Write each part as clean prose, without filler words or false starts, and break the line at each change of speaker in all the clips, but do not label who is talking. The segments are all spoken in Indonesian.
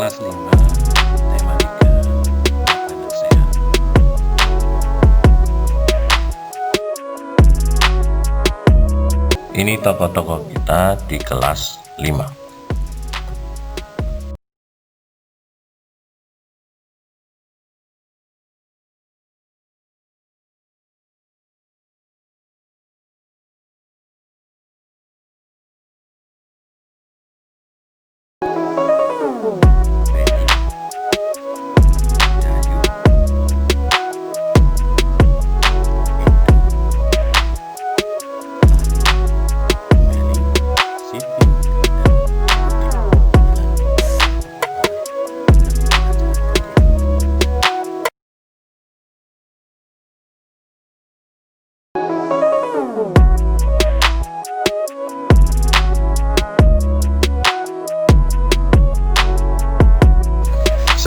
kelas 5 tema 3 makanan sehat. Ini tokoh-tokoh kita di kelas 5.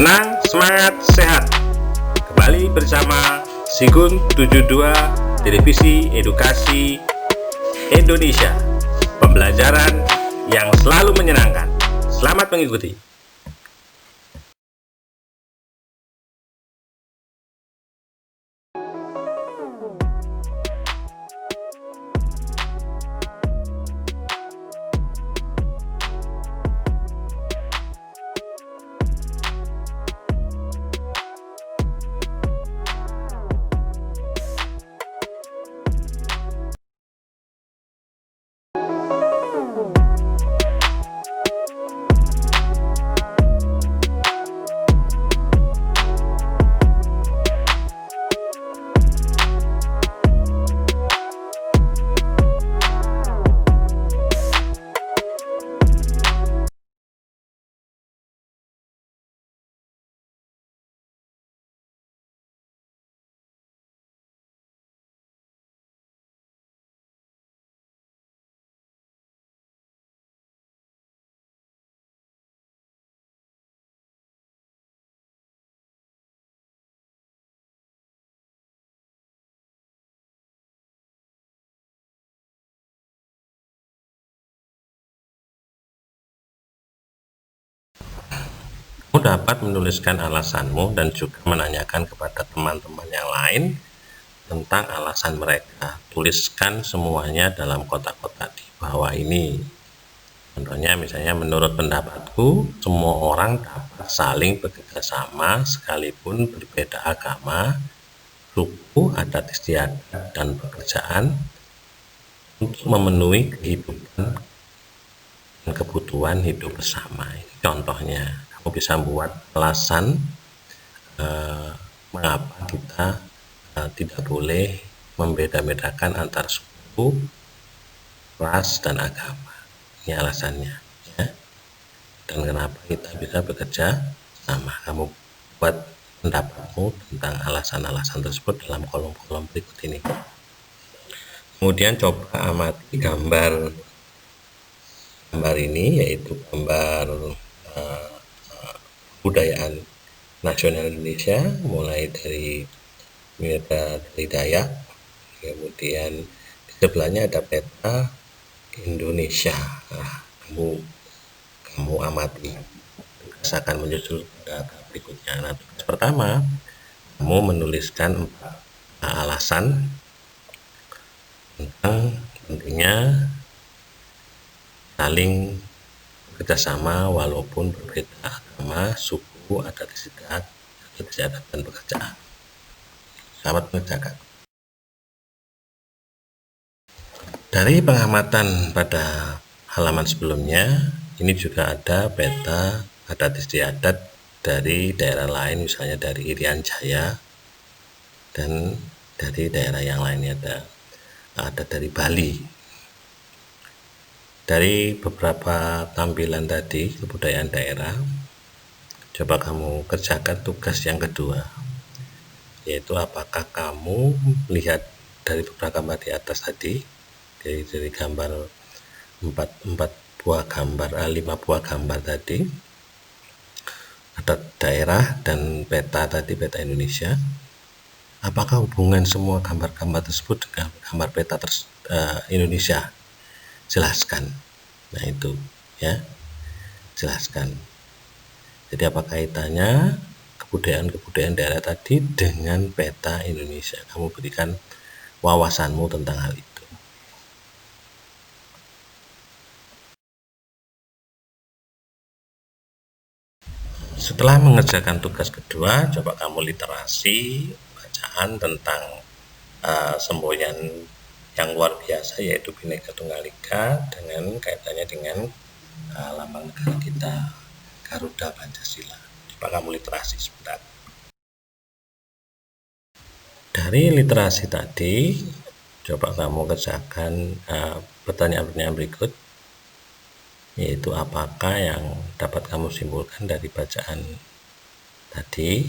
Senang, semangat, sehat. Kembali bersama Sigun 72 Televisi Edukasi Indonesia. Pembelajaran yang selalu menyenangkan. Selamat mengikuti. Kamu dapat menuliskan alasanmu dan juga menanyakan kepada teman-teman yang lain tentang alasan mereka. Tuliskan semuanya dalam kotak-kotak di bawah ini. Contohnya misalnya, menurut pendapatku semua orang dapat saling bekerja sama sekalipun berbeda agama, suku, adat istiadat, dan pekerjaan untuk memenuhi kehidupan dan kebutuhan hidup bersama. Ini contohnya. Kamu bisa buat alasan mengapa kita tidak boleh membeda-bedakan antar suku, ras, dan agama. Ini alasannya, ya. Dan kenapa kita bisa bekerja sama. Kamu buat pendapatmu tentang alasan-alasan tersebut dalam kolom-kolom berikut ini. Kemudian coba amati gambar ini, yaitu gambar budayaan nasional Indonesia, mulai dari Dayak, kemudian di sebelahnya ada peta Indonesia. Nah, kamu amati. Tugas akan menyusul pada berikutnya. Nah, tugas pertama, kamu menuliskan 4 alasan tentang pentingnya saling bekerjasama walaupun berbeda agama, suku, adat istiadat, dan pekerjaan. Selamat mengerjakan. Dari pengamatan pada halaman sebelumnya, ini juga ada peta adat istiadat dari daerah lain, misalnya dari Irian Jaya, dan dari daerah yang lainnya ada dari Bali. Dari beberapa tampilan tadi, kebudayaan daerah, coba kamu kerjakan tugas yang kedua, yaitu apakah kamu lihat dari beberapa gambar di atas tadi, dari gambar 5 buah gambar tadi, ada daerah dan peta tadi, peta Indonesia. Apakah hubungan semua gambar-gambar tersebut dengan gambar peta Indonesia? Jelaskan. Nah, itu ya, jelaskan. Jadi apa kaitannya kebudayaan-kebudayaan daerah tadi dengan peta Indonesia? Kamu berikan wawasanmu tentang hal itu. Setelah mengerjakan tugas kedua, coba kamu literasi bacaan tentang semboyan yang luar biasa, yaitu Bhinneka Tunggal Ika, dengan kaitannya dengan lambang negara kita, Garuda Pancasila. Coba kamu literasi sebentar. Dari literasi tadi, coba kamu kerjakan pertanyaan-pertanyaan berikut, yaitu apakah yang dapat kamu simpulkan dari bacaan tadi,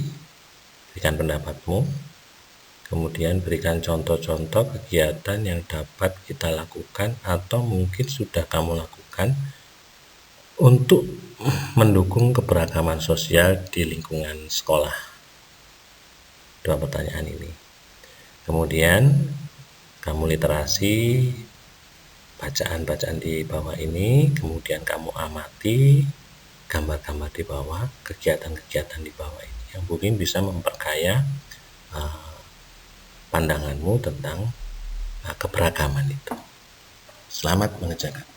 berikan pendapatmu, kemudian berikan contoh-contoh kegiatan yang dapat kita lakukan atau mungkin sudah kamu lakukan untuk mendukung keberagaman sosial di lingkungan sekolah. Dua pertanyaan ini. Kemudian kamu literasi bacaan-bacaan di bawah ini, kemudian kamu amati gambar-gambar di bawah, kegiatan-kegiatan di bawah ini yang mungkin bisa memperkaya pandanganmu tentang keberagaman itu. Selamat mengerjakan.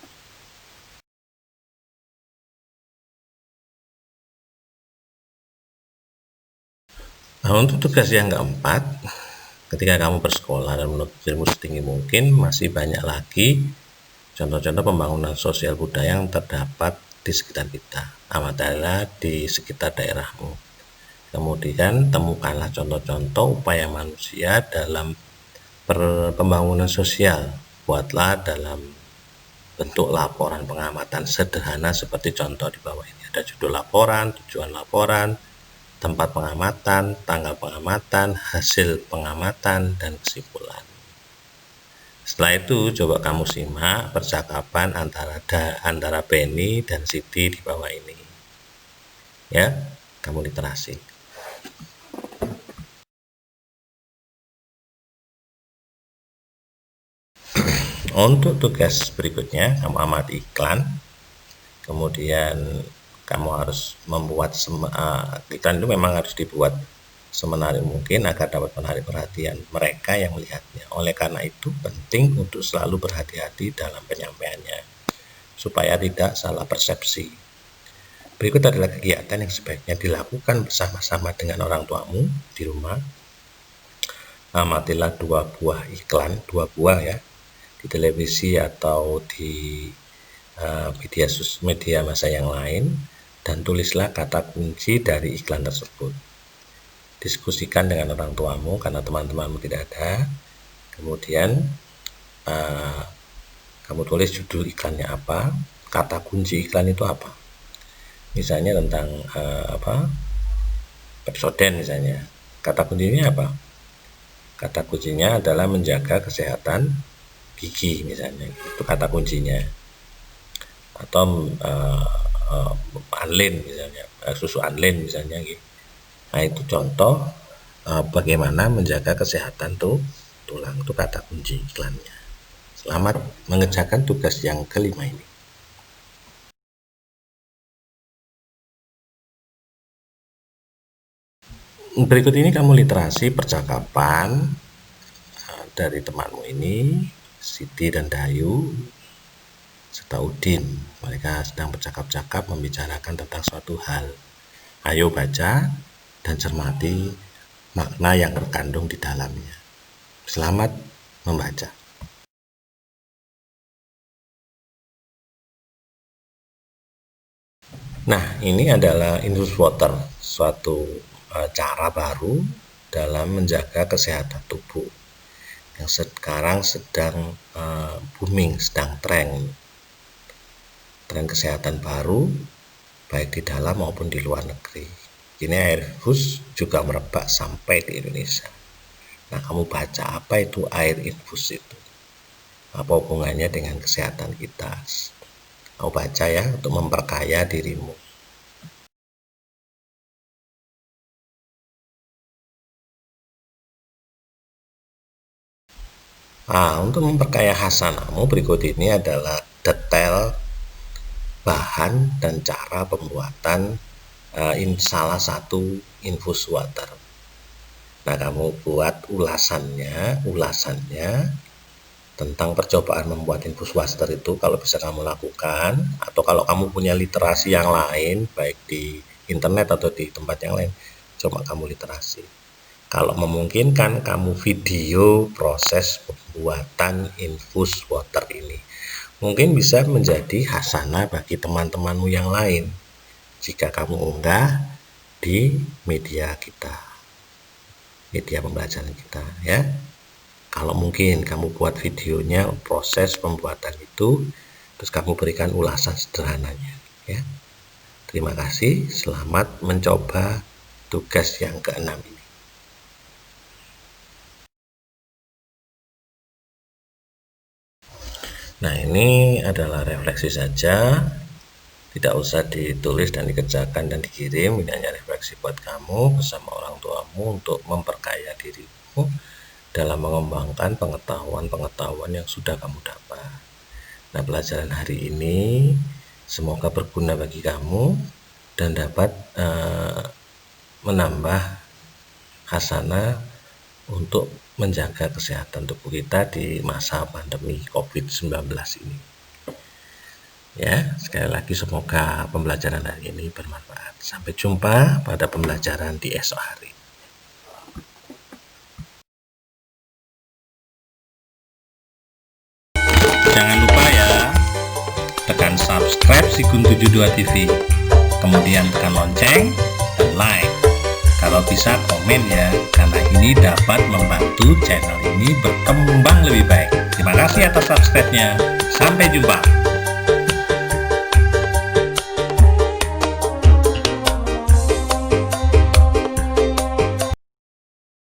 Nah, untuk tugas yang keempat, ketika kamu bersekolah dan menuntut ilmu setinggi mungkin, masih banyak lagi contoh-contoh pembangunan sosial budaya yang terdapat di sekitar kita. Amatilah di sekitar daerahmu. Kemudian temukanlah contoh-contoh upaya manusia dalam pembangunan sosial. Buatlah dalam bentuk laporan pengamatan sederhana seperti contoh di bawah ini. Ada judul laporan, tujuan laporan, tempat pengamatan, tanggal pengamatan, hasil pengamatan, dan kesimpulan. Setelah itu coba kamu simak percakapan antara Benny dan Siti di bawah ini. Ya, kamu literasi. Untuk tugas berikutnya, kamu amati iklan. Kemudian kamu harus membuat iklan itu memang harus dibuat semenarik mungkin agar dapat menarik perhatian mereka yang melihatnya. Oleh karena itu penting untuk selalu berhati-hati dalam penyampaiannya supaya tidak salah persepsi. Berikut adalah kegiatan yang sebaiknya dilakukan bersama-sama dengan orang tuamu di rumah. Amatilah 2 buah iklan, 2 buah ya, di televisi atau di media massa yang lain, dan tulislah kata kunci dari iklan tersebut. Diskusikan dengan orang tuamu karena teman-temanmu tidak ada. Kemudian kamu tulis judul iklannya apa, kata kunci iklan itu apa. Misalnya tentang Pepsodent misalnya. Kata kuncinya apa? Kata kuncinya adalah menjaga kesehatan gigi misalnya. Itu kata kuncinya. Atau Anlin misalnya, susu Anlin misalnya gitu. Nah, itu contoh bagaimana menjaga kesehatan tulang, itu kata kunci iklannya. Selamat mengerjakan tugas yang kelima ini. Berikut ini kamu literasi percakapan dari temanmu ini, Siti dan Dayu serta Udin. Mereka sedang bercakap-cakap membicarakan tentang suatu hal. Ayo baca dan cermati makna yang terkandung di dalamnya. Selamat membaca. Nah, ini adalah infus water, suatu cara baru dalam menjaga kesehatan tubuh yang sekarang sedang booming, sedang tren kesehatan baru baik di dalam maupun di luar negeri. Ini air infus juga merebak sampai di Indonesia. Nah, kamu baca apa itu air infus itu, apa hubungannya dengan kesehatan kita. Kamu baca ya untuk memperkaya dirimu. Nah, untuk memperkaya hasanahmu berikut ini adalah detail bahan dan cara pembuatan salah satu infus water. Nah, kamu buat ulasannya tentang percobaan membuat infus water itu kalau bisa kamu lakukan, atau kalau kamu punya literasi yang lain baik di internet atau di tempat yang lain, coba kamu literasi. Kalau memungkinkan, kamu video proses pembuatan infus water ini. Mungkin bisa menjadi hasanah bagi teman-temanmu yang lain jika kamu unggah di media kita, media pembelajaran kita ya. Kalau mungkin kamu buat videonya proses pembuatan itu, terus kamu berikan ulasan sederhananya ya. Terima kasih, selamat mencoba tugas yang ke-6 ini. Nah, ini adalah refleksi saja, tidak usah ditulis dan dikerjakan dan dikirim. Ini hanya refleksi buat kamu bersama orang tuamu untuk memperkaya dirimu dalam mengembangkan pengetahuan-pengetahuan yang sudah kamu dapat. Nah, pelajaran hari ini semoga berguna bagi kamu dan dapat menambah hasanah untuk menjaga kesehatan tubuh kita di masa pandemi COVID-19 ini. Ya, sekali lagi semoga pembelajaran hari ini bermanfaat. Sampai jumpa pada pembelajaran di esok hari. Jangan lupa ya, tekan subscribe Sigun72 TV, kemudian tekan lonceng dan like. Kalau bisa komen ya, karena ini dapat membantu channel ini berkembang lebih baik. Terima kasih atas subscribe-nya. Sampai jumpa.